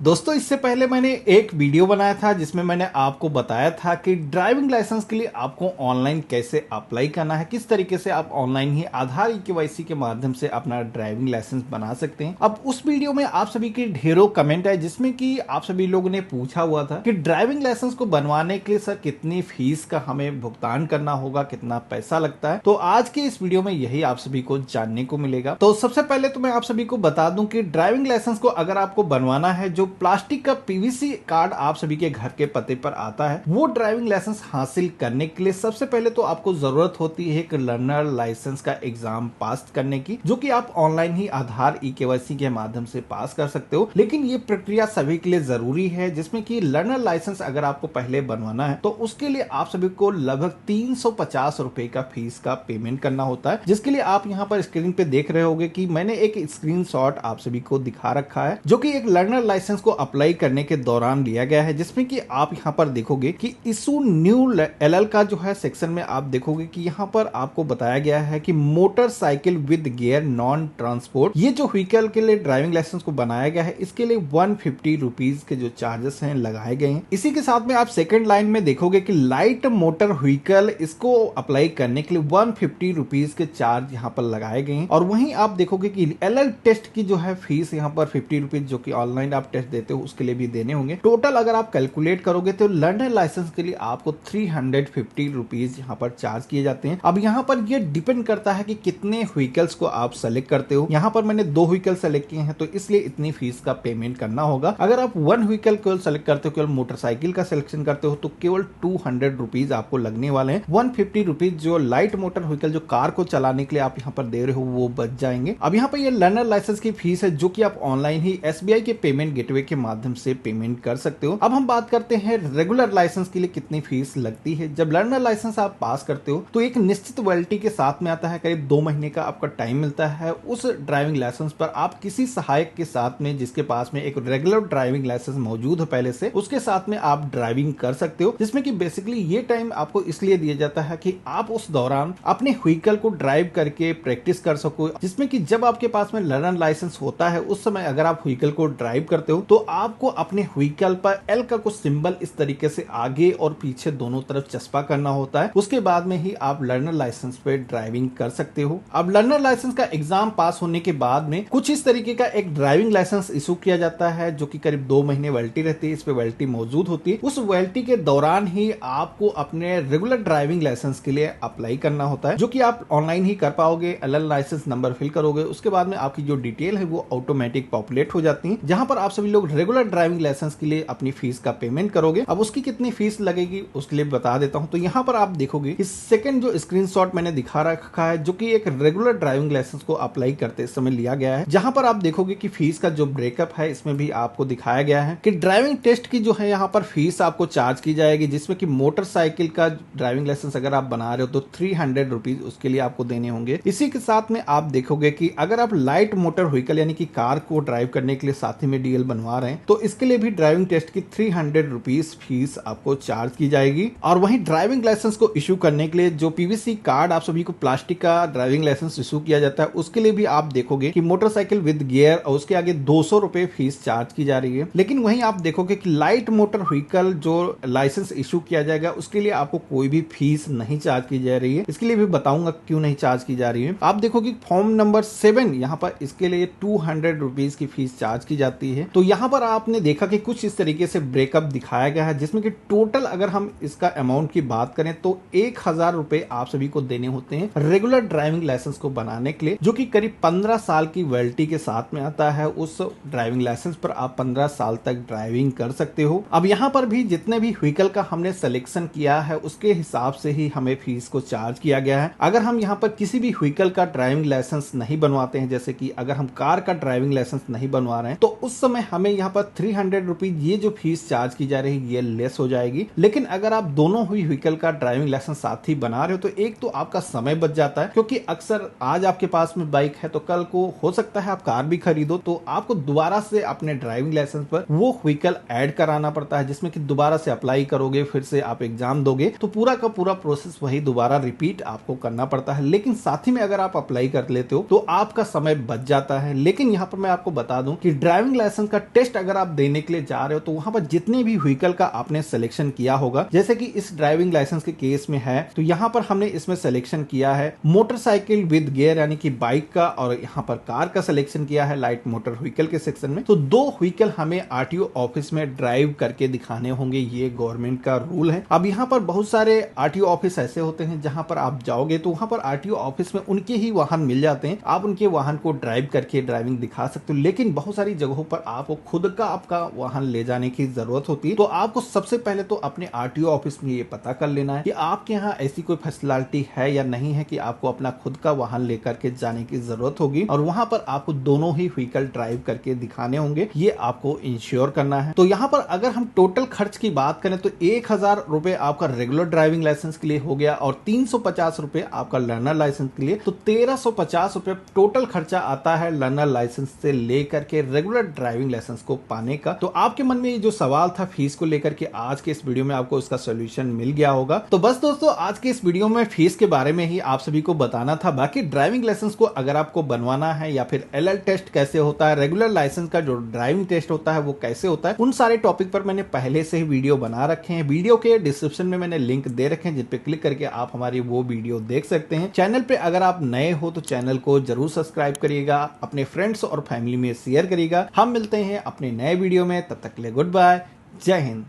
दोस्तों इससे पहले मैंने एक वीडियो बनाया था जिसमें मैंने आपको बताया था कि ड्राइविंग लाइसेंस के लिए आपको ऑनलाइन कैसे अप्लाई करना है, किस तरीके से आप ऑनलाइन ही आधार केवाईसी के माध्यम से अपना ड्राइविंग लाइसेंस बना सकते हैं। अब उस वीडियो में आप सभी के ढेरों कमेंट है जिसमें कि आप सभी लोगों ने पूछा हुआ था कि ड्राइविंग लाइसेंस को बनवाने के लिए सर कितनी फीस का हमें भुगतान करना होगा, कितना पैसा लगता है। तो आज के इस वीडियो में यही आप सभी को जानने को मिलेगा। तो सबसे पहले तो मैं आप सभी को बता दूं कि ड्राइविंग लाइसेंस को अगर आपको बनवाना है, जो प्लास्टिक का पीवीसी कार्ड आप सभी के घर के पते पर आता है, वो ड्राइविंग लाइसेंस हासिल करने के लिए सबसे पहले तो आपको जरूरत होती है एक लर्नर लाइसेंस का एग्जाम पास करने की, जो कि आप ऑनलाइन ही आधार केवाईसी के माध्यम से पास कर सकते हो। लेकिन ये प्रक्रिया सभी के लिए जरूरी है, जिसमें कि लर्नर लाइसेंस अगर आपको पहले बनवाना है तो उसके लिए आप सभी को लगभग 350 रुपए का फीस का पेमेंट करना होता है, जिसके लिए आप यहाँ पर स्क्रीन पे देख रहे होंगे कि मैंने एक स्क्रीनशॉट आप सभी को दिखा रखा है, जो कि एक लर्नर लाइसेंस को अप्लाई करने के दौरान लिया गया है। जिसमें कि आप यहाँ पर देखोगे कि इशू न्यू एलएल का जो है सेक्शन में आप देखोगे कि यहाँ पर आपको बताया गया है कि motorcycle with gear non transport, ये जो व्हीकल के लिए ड्राइविंग लाइसेंस को बनाया गया है, इसके लिए 150 रुपीज के जो चार्जेस हैं लगाए गए हैं। इसी के साथ में आप सेकंड लाइन में देखोगे कि लाइट मोटर व्हीकल, इसको अप्लाई करने के लिए 150 रुपीज के चार्ज यहाँ पर लगाए गए हैं। और वहीं आप देखोगे कि एलएल टेस्ट की जो है फीस यहाँ पर 50 रुपीज, जो कि ऑनलाइन आप टेस्ट देते हो उसके लिए भी देने होंगे। टोटल अगर आप कैलकुलेट करोगे तो लर्नर लाइसेंस के लिए आपको 350 रुपीज यहाँ पर चार्ज किए जाते हैं। अब यहाँ पर ये डिपेंड करता है कि कितने व्हीकल्स को आप सेलेक्ट करते हो। यहाँ पर मैंने 2 व्हीकल सेलेक्ट किए हैं तो इसलिए इतनी फीस का पेमेंट करना होगा। अगर आप 1 व्हीकल केवल सेलेक्ट करते हो, केवल मोटरसाइकिल का सिलेक्शन करते हो, तो केवल 200 रुपीज आपको लगने वाले हैं। 150 रुपीज जो लाइट मोटर व्हीकल, जो कार को चलाने के लिए आप यहाँ पर दे रहे हो, वो बच जाएंगे। अब यहाँ पर ये लर्नर लाइसेंस की फीस है, जो कि आप ऑनलाइन ही एसबीआई के पेमेंट गेटवे के माध्यम से पेमेंट कर सकते हो। अब हम बात करते हैं रेगुलर लाइसेंस के लिए कितनी फीस लगती है। जब लर्नर लाइसेंस आप पास करते हो तो एक निश्चित वैलिडिटी के साथ में आता है, करीब 2 महीने का आपका टाइम मिलता है। उस ड्राइविंग लाइसेंस पर आप किसी सहायक के साथ में, जिसके पास में एक रेगुलर ड्राइविंग लाइसेंस मौजूद है पहले से, उसके साथ में आप ड्राइविंग कर सकते हो। जिसमें कि बेसिकली ये टाइम आपको इसलिए दिया जाता है कि आप उस दौरान अपने व्हीकल को ड्राइव करके प्रैक्टिस कर सको। जिसमें कि जब आपके पास में लर्नर लाइसेंस होता है, उस समय अगर आप व्हीकल को ड्राइव करते हो तो आपको अपने व्हीकल पर एल का कुछ सिंबल इस तरीके से आगे और पीछे दोनों तरफ चस्पा करना होता है। उसके बाद में ही आप लर्नर लाइसेंस पे ड्राइविंग कर सकते हो। अब लर्नर लाइसेंस का एग्जाम पास होने के बाद में कुछ इस तरीके का एक ड्राइविंग लाइसेंस इशू किया जाता है, जो कि करीब 2 महीने वैलिडिटी रहती है। इस पे वैलिडिटी मौजूद होती है। उस वैलिडिटी के दौरान ही आपको अपने रेगुलर ड्राइविंग लाइसेंस के लिए अप्लाई करना होता है, जो कि आप ऑनलाइन ही कर पाओगे। एलएल लाइसेंस नंबर फिल करोगे, उसके बाद में आपकी जो डिटेल है वो ऑटोमेटिक पॉपुलेट हो जाती है, जहां पर आप सभी लोग रेगुलर ड्राइविंग लाइसेंस के लिए अपनी फीस का पेमेंट करोगे। अब उसकी कितनी फीस लगेगी उसके लिए बता देता हूं। तो यहाँ पर आप देखोगे कि सेकंड जो स्क्रीनशॉट मैंने दिखा रखा है, जो कि एक रेगुलर ड्राइविंग लाइसेंस को अप्लाई करते समय लिया गया है, जहां पर आप देखोगे कि फीस का जो ब्रेकअप है इसमें भी आपको दिखाया गया है कि ड्राइविंग टेस्ट की जो है यहाँ पर फीस आपको चार्ज की जाएगी। जिसमें कि मोटरसाइकिल का ड्राइविंग लाइसेंस अगर आप बना रहे हो तो 300 रुपीज उसके लिए आपको देने होंगे। इसी के साथ में आप देखोगे कि अगर आप लाइट मोटर व्हीकल यानी कि कार को ड्राइव करने के लिए साथ ही में डीएल बनवा रहे हैं, तो इसके लिए भी ड्राइविंग टेस्ट की 300 रुपीज फीस आपको चार्ज की जाएगी। और वहीं ड्राइविंग लाइसेंस को इशू करने के लिए जो पीवीसी कार्ड आप सभी को प्लास्टिक का ड्राइविंग लाइसेंस इशू किया जाता है, उसके लिए भी आप देखोगे कि मोटरसाइकिल विद गियर और उसके आगे 200 रुपए फीस चार्ज की जा रही है। लेकिन वहीं आप देखोगे कि लाइट मोटर व्हीकल जो लाइसेंस इशू किया जाएगा, उसके लिए आपको कोई भी फीस नहीं चार्ज की जा रही है। इसके लिए भी बताऊंगा क्यों नहीं चार्ज की जा रही है। आप देखोगे फॉर्म नंबर 7, यहाँ पर इसके लिए 200 रुपीज की फीस चार्ज की जाती है। तो यहाँ पर आपने देखा कि कुछ इस तरीके से ब्रेकअप दिखाया गया है, जिसमें कि टोटल अगर हम इसका अमाउंट की बात करें तो 1000 रुपए आप सभी को देने होते हैं रेगुलर ड्राइविंग लाइसेंस को बनाने के लिए, जो कि करीब 15 साल की वैलिडिटी के साथ में आता है। उस ड्राइविंग लाइसेंस पर आप 15 साल तक ड्राइविंग कर सकते हो। अब यहाँ पर भी जितने भी व्हीकल का हमने सिलेक्शन किया है, उसके हिसाब से ही हमें फीस को चार्ज किया गया है। अगर हम यहाँ पर किसी भी व्हीकल का ड्राइविंग लाइसेंस नहीं बनवाते हैं, जैसे कि अगर हम कार का ड्राइविंग लाइसेंस नहीं बनवा रहे हैं, तो उस समय हमें यहाँ पर 300 रुपीज ये जो फीस चार्ज की जा रही है ये लेस हो जाएगी। लेकिन अगर आप दोनों ही व्हीकल का ड्राइविंग लाइसेंस साथ ही बना रहे हो तो एक तो आपका समय बच जाता है, क्योंकि अक्सर आज आपके पास में बाइक है तो कल को हो सकता है आप कार भी खरीदो, तो आपको दोबारा से अपने ड्राइविंग लाइसेंस पर वो व्हीकल ऐड कराना पड़ता है, जिसमें कि दोबारा से अप्लाई करोगे, फिर से आप एग्जाम दोगे, तो पूरा का पूरा प्रोसेस वही दोबारा रिपीट आपको करना पड़ता है। लेकिन साथ ही में अगर आप अप्लाई कर लेते हो तो आपका समय बच जाता है। लेकिन यहाँ पर मैं आपको बता दूं कि ड्राइविंग लाइसेंस का टेस्ट अगर आप देने के लिए जा रहे हो तो वहां पर जितने भी व्हीकल का आपने सिलेक्शन किया होगा, जैसे कि इस ड्राइविंग लाइसेंस के केस में है, तो यहाँ पर हमने इसमें सिलेक्शन किया है मोटरसाइकिल विद गियर यानी कि बाइक का, और यहाँ पर कार का सिलेक्शन किया है लाइट मोटर व्हीकल के सेक्शन में। तो 2 व्हीकल हमें आरटीओ ऑफिस में ड्राइव करके दिखाने होंगे, ये गवर्नमेंट का रूल है। अब यहाँ पर बहुत सारे आरटीओ ऑफिस ऐसे होते हैं जहां पर आप जाओगे तो वहां पर आरटीओ ऑफिस में उनके ही वाहन मिल जाते हैं, आप उनके वाहन को ड्राइव करके ड्राइविंग दिखा सकते हो। लेकिन बहुत सारी जगहों पर आपको खुद का आपका वाहन ले जाने की जरूरत होती है। तो आपको सबसे पहले तो अपने आरटीओ ऑफिस में ये पता कर लेना है कि आपके यहाँ ऐसी कोई फैसिलिटी है या नहीं है कि आपको अपना खुद का वाहन लेकर के जाने की जरूरत होगी, और वहां पर आपको दोनों ही व्हीकल ड्राइव करके दिखाने होंगे, ये आपको इंश्योर करना है। तो यहाँ पर अगर हम टोटल खर्च की बात करें तो 1000 रुपए आपका रेगुलर ड्राइविंग लाइसेंस के लिए हो गया और 350 रुपए आपका लर्नर लाइसेंस के लिए। तो 1350 रुपए टोटल खर्चा आता है लर्नर लाइसेंस से लेकर के रेगुलर ड्राइविंग लाइसेंस को पाने का। तो आपके मन में ये जो सवाल था फीस को लेकर के, आज के इस वीडियो में आपको इसका सोल्यूशन मिल गया होगा। तो बस दोस्तों, आज के इस वीडियो में फीस के बारे में ही आप सभी को बताना था। बाकी ड्राइविंग लाइसेंस को अगर आपको बनवाना है, या फिर एलएल टेस्ट कैसे होता है, रेगुलर लाइसेंस का जो ड्राइविंग टेस्ट होता है वो कैसे होता है, उन सारे टॉपिक पर मैंने पहले से ही वीडियो बना रखे हैं। वीडियो के डिस्क्रिप्शन में मैंने लिंक दे रखे हैं जिन पे क्लिक करके आप हमारी वो वीडियो देख सकते हैं। चैनल पे अगर आप नए हो तो चैनल को जरूर सब्सक्राइब करिएगा, अपने फ्रेंड्स और फैमिली में शेयर करिएगा। हम मिलते हैं अपने नए वीडियो में, तब तक के लिए गुड बाय, जय हिंद।